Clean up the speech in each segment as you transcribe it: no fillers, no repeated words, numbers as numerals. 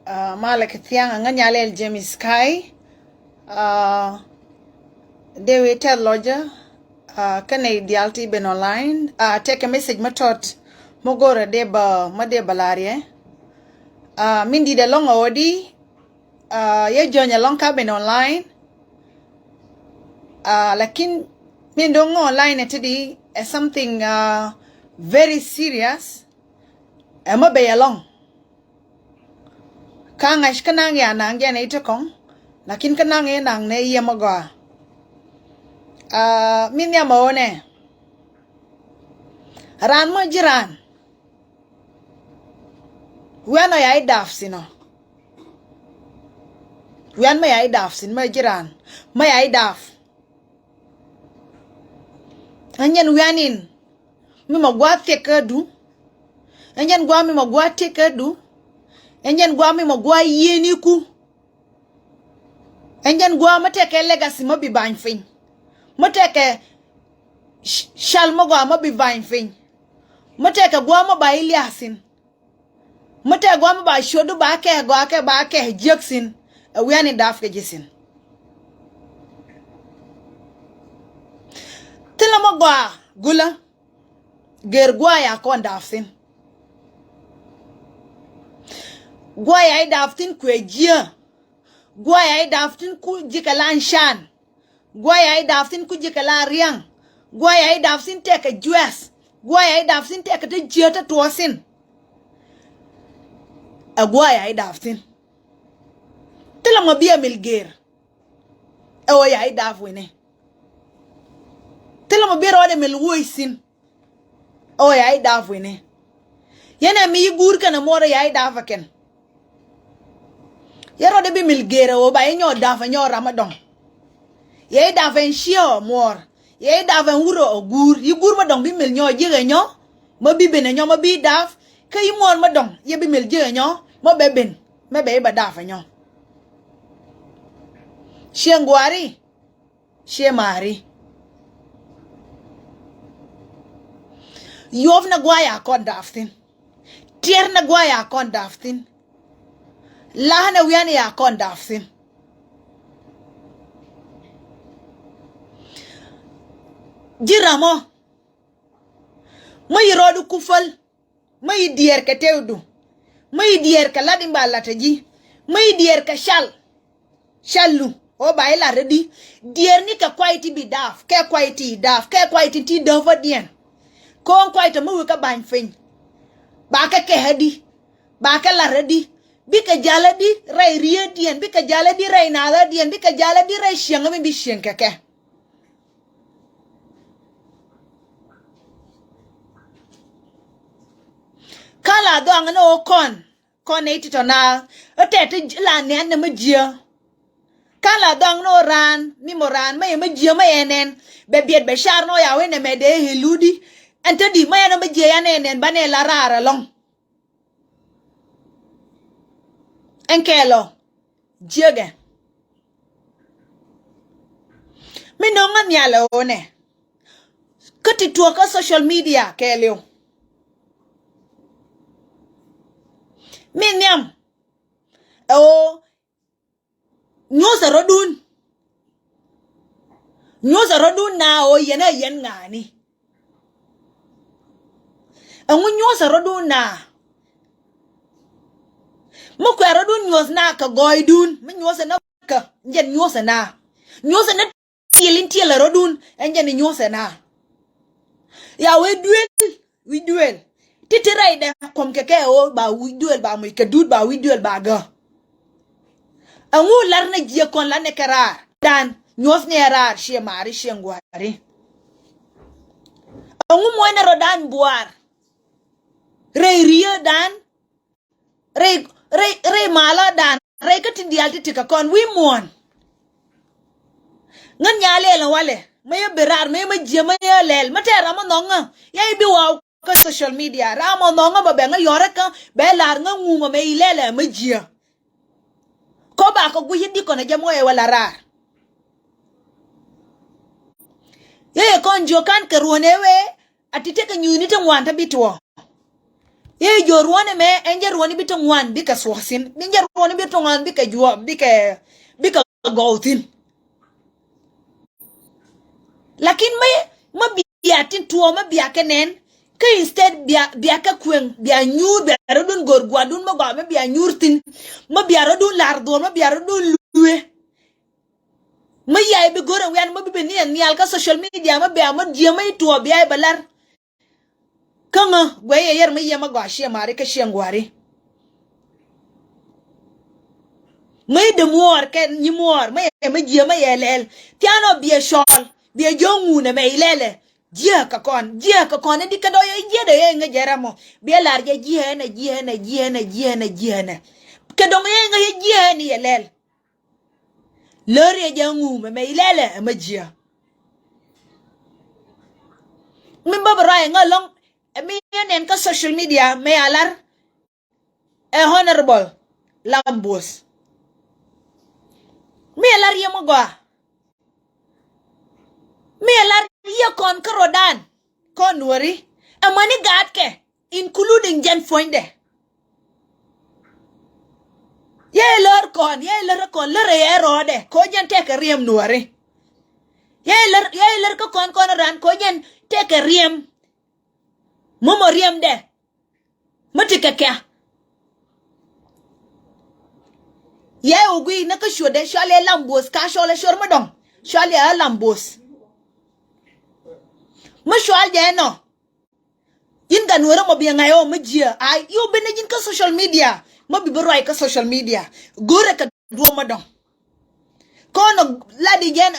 Malak Thiang Anganyale James Sky, they will tell lodger, can I dialti ben online, take a message matot, Mogora deba, Made Balarie, Mindy the long odi, ye join a long cabin online, lakin min don't go online today as something very serious, and mo be along. Kangash kanang ya nang ya na ito kong, lakin kanang ya nang na iya magawa. Min ya mo ne, ran mo jiran, wan o ya idaf sino, wan mo ya idaf sin mo jiran, mo ya idaf. Anyan wanin, mi magwa teka du, anyan gwa mi magwa teka du, anyan gwa mi magwa yeniku, anyan gwa mateke legacy mo bi bang fin. Mateke shal mo gwa mo bi bang fin. Mateke gwa mo ba iliasin. Mateke gwa mo ba shodu ba ke jeksin. Wani daf ke jisin. Tila mo gwa gula. Ger gwa ya kon dafsin. Gwa ya daftin kwe jia. Gwa ya daftin ku jikalan shan. Gwa ya daftin ku jikalan riang. Gwa ya daftin teke jues. Gwa ya daftin teke te jia te tuasin. Gwa ya daftin. Tila mo biya milger. Ewa ya daf wene. Tila mo biya wade milwoisin. Ewa ya daf wene. Yana mi gur kana mora ya daf aken. Yaro de bi milgere o ba enyo dafa nyo ramadon. Ye dafa en shio mor. Ye dafa en wuro o gur. Yi gur madong bi mil nyo jige nyo. Mo bi bene nyo mo bi daf. Ka yi mor madong. Ye bi mil jige nyo. Mo be ben. Me be ba dafa nyo. Shie ngwari. Shie mari. Yov na gwaya kon daftin. Tier na gwaya kon daftin. Lahana wiyani ya kon dafsin. Jira mo. May rodu kufal. May dier ka teudu. May dier ka ladin ba lataji. May dier ka shal. Shalu. O ba ila redi. Dier ni ka kwaiti bi daf. Ke kwaiti daf. Ke kwaiti ti dava dien. Kon kwaita mu ka bang fin. Ba ka hadi. Ba ka la redi. Bika jala di rai ria dien, bika jala di rai nada dien, bika jala di rai siang mi bi siang keke. Kala do angano kon eti tona, otete la nyan na majia. Kala do angano ran, mi moran, may majia may enen, bebiet be sharno ya wene me de hiludi, ente di may na majia yan enen bane la rara long. Enkelo, jege. Mi nonga nyala one. Kati tuwaka social media keleo. Mi nyam. O nyosa rodun. Nyosa rodun na o yena yen ngani. Angu nyosa rodun na. Mukwe rodun nyos na ka goydun. Mi nyosa na ka. Njen nyosa na. Nyosa na tiela rodun. Njen nyosa na. Ya we duel. Titi raida kom keke o ba we duel ba mo kedud ba we duel ba ga. Angu larne jie kon la ne karar. Dan nyos ne rar she mari she ngwari. Angu mo na rodan buar. Rei ria dan. Rei mala dan. Rei katindi alti tika kon wi mon. Ngan nyale la wale. Maya berar maya jie maya lel. Mate ramo nonga. Ya ibi wow. Ka social media ramo nonga ba benga yoreka be lar nga nguma me ilele majia ko ba ko guyidi ko na jamo e wala rar ye kon jo kan ke ruonewe atite ka nyuni te ngwanta bitwo Ye jo ruone me enje ruone bito ngwan bika swasin. Ninja ruone bito ngwan bika jua bika gautin. Lakin ma biatin tuo ma biakenen. Ka instead bia ka kwen bia nyur bia rodun gorgwadun ma gwa ma bia nyurtin ma bia rodun lardo ma bia rodun luwe ma yai bi gore wan ma bi ni al ka social media ma bia ma dia ma tuo bia balar kanga gwaye yer ma yema gwa she mare ka she ngware mai de muor ke ni muor ma dia ma yelel tiano bia shol bia jongu na me ilele dia ka kon di ka do ye de nga jeramo bia lar je jiene ke do nga ye jiene yelel lor ye jongu me ilele ma dia min babra nga long mi nen ka social media me alar a honorable lambos me alar ye mo gwa me alar ye kon ka rodan kon wori amani gatke including Jen Fonde ye lor kon lor ye rode ko Jen take riem nuori ye lor ko kon ran ko Jen take riem momo riem de matike kya ye ugui na ka shode shale lambos ka shole shor madong shale lambos ma shwal de no yin ga nuora mo bi ngayo ma jia ay yo bene jin ka social media mo bi bro ay ka social media gore ka do madong kono ladi gen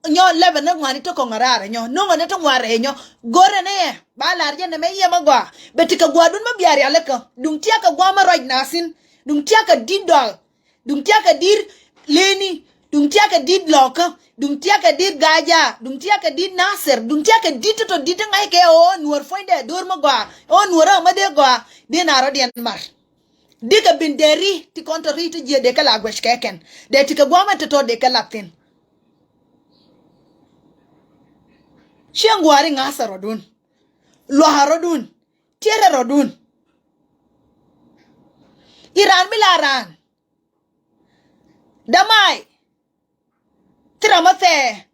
nyo lebe na ngani to ko ngarara nyo no ngane to ngware nyo gore ne ba lar je ne me ye magwa betika gwadun ma biari aleka dum tia ka gwa ma roj nasin dum tia ka didol dum tia ka dir leni dum tia ka did loka dum tia ka dir gaja dum tia ka dir naser dum tia ka dit to dit ngai ke o nuor foinde dor magwa o nuora ma de gwa de na ro den mar diga binderi ti kontori ti je de kala gwesh keken de ti ka gwa ma to de kala tin Shangwari ngasa rodun. Loha rodun. Tiere rodun. Iran milaran. Damai. Tiramate.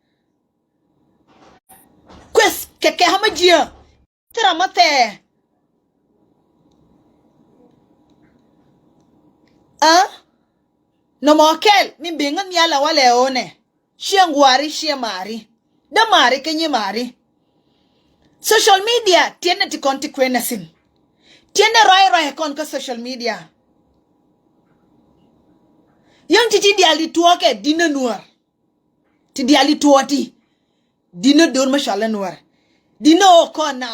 Kwes keke hamajia. Tiramate. No mokel. Min bingan yala wale one. Shangwari shiamari. Damari kenye mari. Social media tiene ti konti kwenesin. Tiene roi kon ka social media. Yang titi di alituoke dina nuar. Ti di alituoti. Dina dur mashallah nuar. Dina okona.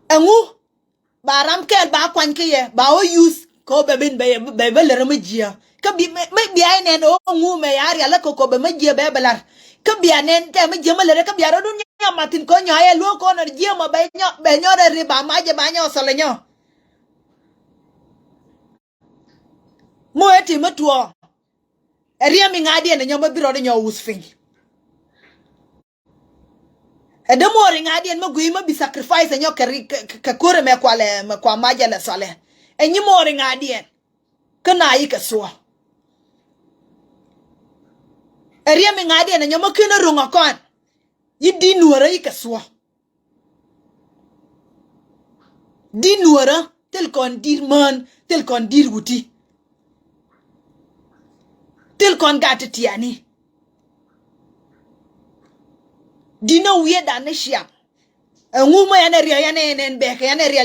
Engu baram kel ba kwan ke ye ba o use ko bebin be lere majia. Ka bi me bi ay nen o ngu me yari ala ko be majia be belar. Ka bi anen te majia malere ka bi aro dunya matin ko nya lu ko no jia mo be nyo re riba maje ba nyo sole nyo. Mo eti metuo. Eria mi ngadi ne nyo mabiro de nyo usfin. Edemo ring adien mo gui mo bi sacrifice nyo ka kore me kwa maja le sole. Enyi mo ring adien. Kana yi ka so. Eria mi ngadi nyo mo kino runga kon. Yi di nuora yi ka so. Di nuora tel kon dir man, tel kon dir wuti. Tel kon gati tiani. Dino wiye da ne shiam. Nguma yana ria yana enen beke yana ria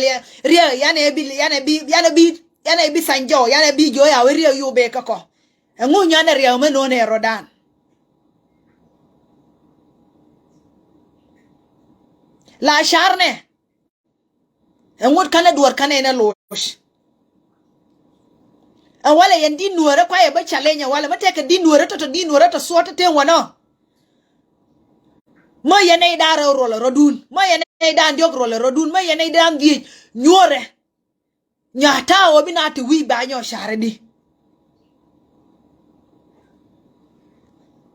yana bi sanjo yana bi jo ya ria yu beka ko. Ngu yana ria me no ne rodan. La charne. Ngut kana duar kana ina losh. Wala yan di nuara kwa ba challenge wala mateka di nuara to suota te wano. Ma yana da rola rodun. Ma yana da ndiok rola rodun. Ma yana da ngi nyore. Nyata obinati wi ba nyo sharedi.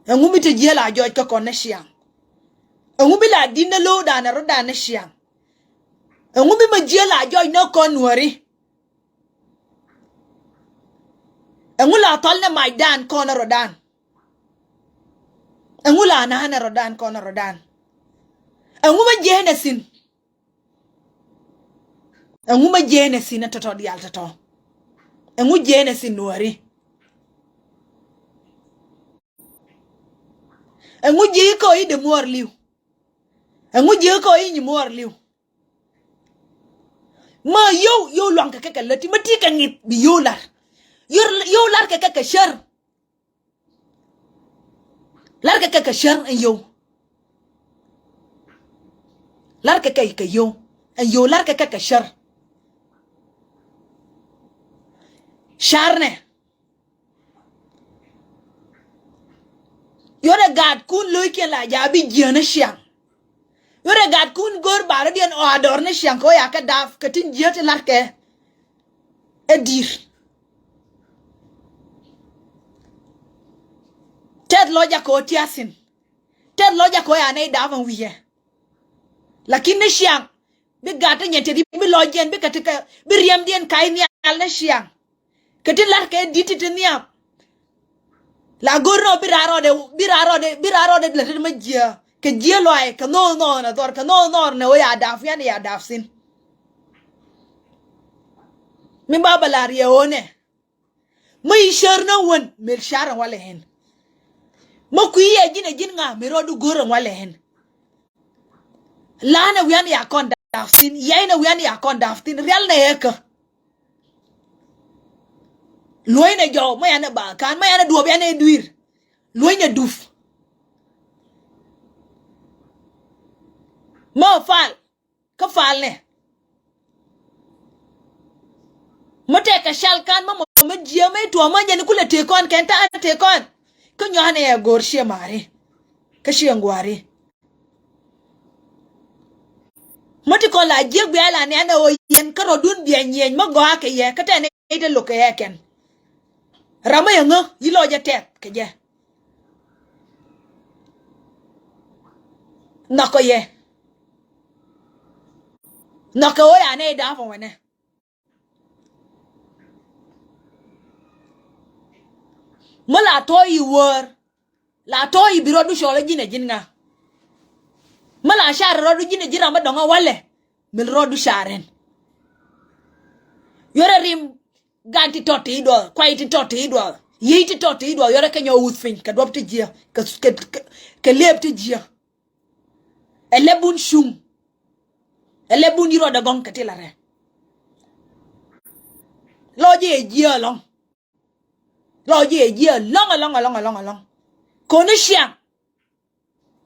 Ngumi te jela joj ka konne shiang. Ngumi la dinne lo da na roda ne shiang. Ngumi ma jela joy no kon wori. Ngula tolne maidan kono rodan. Ngula na hana rodan kono rodan. Nguma jene sin. Nguma jene sin toto di altato. Ngu jene sin wori. Ngu ji ko i de mor liu. Ngu ji ko i ni mor liu. Ma yo long ka lati mati ka ngit bi yo lar. Yo lar ka shar. Lar ka shar en yo. Lar ka yo. En yo lar ka shar. Sharne. Yore gad kun loike la jabi jene shiang. Yore gad kun gor bara dien o adorne shiang ko ya ka daf katin jete lar ke. Edir. Ted loja ko tiasin. Ted loja ko ya ne davan wiye. Lakini shiang. Bi gata nyete di bi lojen bi katika bi riam dien kai ni al shiang. Katin lar ke ditite niam. La gorno biraro de blete ma jia ke jia loy ke no na dor ke no ne o ya daf yan ya daf sin mi baba la rione mai shar no won mel shar wala hen ma ku ye jin nga mi rodu goro wala hen la na wian ya kon daf sin ye na wian ya kon daf tin real na heka loy na jo ma yana ba kan ma yana duob yana duir loy na duf ma fal ka fal ne mate ka shal kan ma jia me to ma nyani kula te kon ken ta te kon ko nyane ya gor she mare ka she ngware mate ko la je gbe ala ne na o yen ka rodun bi nyen ma go ka ye ka te ne de lo ka ye ken rama ya ngo yilo ja tek ke je nako ye nako o ya ne da fo wene mala to yi wor la to yi biro du shole jine jinga mala shar rodu jine jira ma donga wale mil rodu sharen yore rim ganti toti do kwaiti toti do yiti toti do yore kenyo usfin ka dopti jia ka lepti jia elebun shum elebun yiro da gon katila re loje jia long loje jia long kono shiang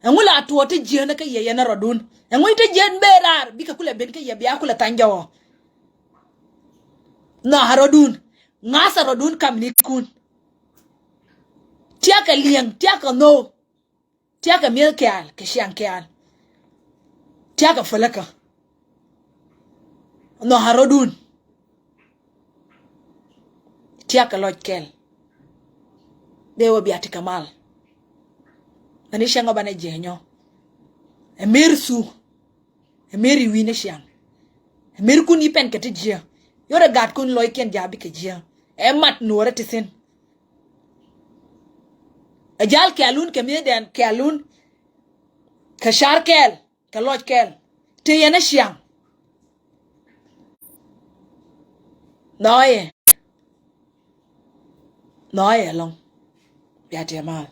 ngula tuote jia na ka ye na rodun ngui te jen berar bika kula ben ka ye biya kula tanjawo na harodun ngasa rodun kam ni kun tiaka liang tiaka no tiaka milkyal ke shiang kyal tiaka falaka no harodun tiaka lojkel dewo biati kamal ani shengo bana jenyo emirsu emiri wine shiang emir kun ipen kete jia yore gat kun loy ken jabi ke jia emat nuore tisin ajal kalun ke meden kalun ka sharkel ka lojkel te yana shiang noye long biati mal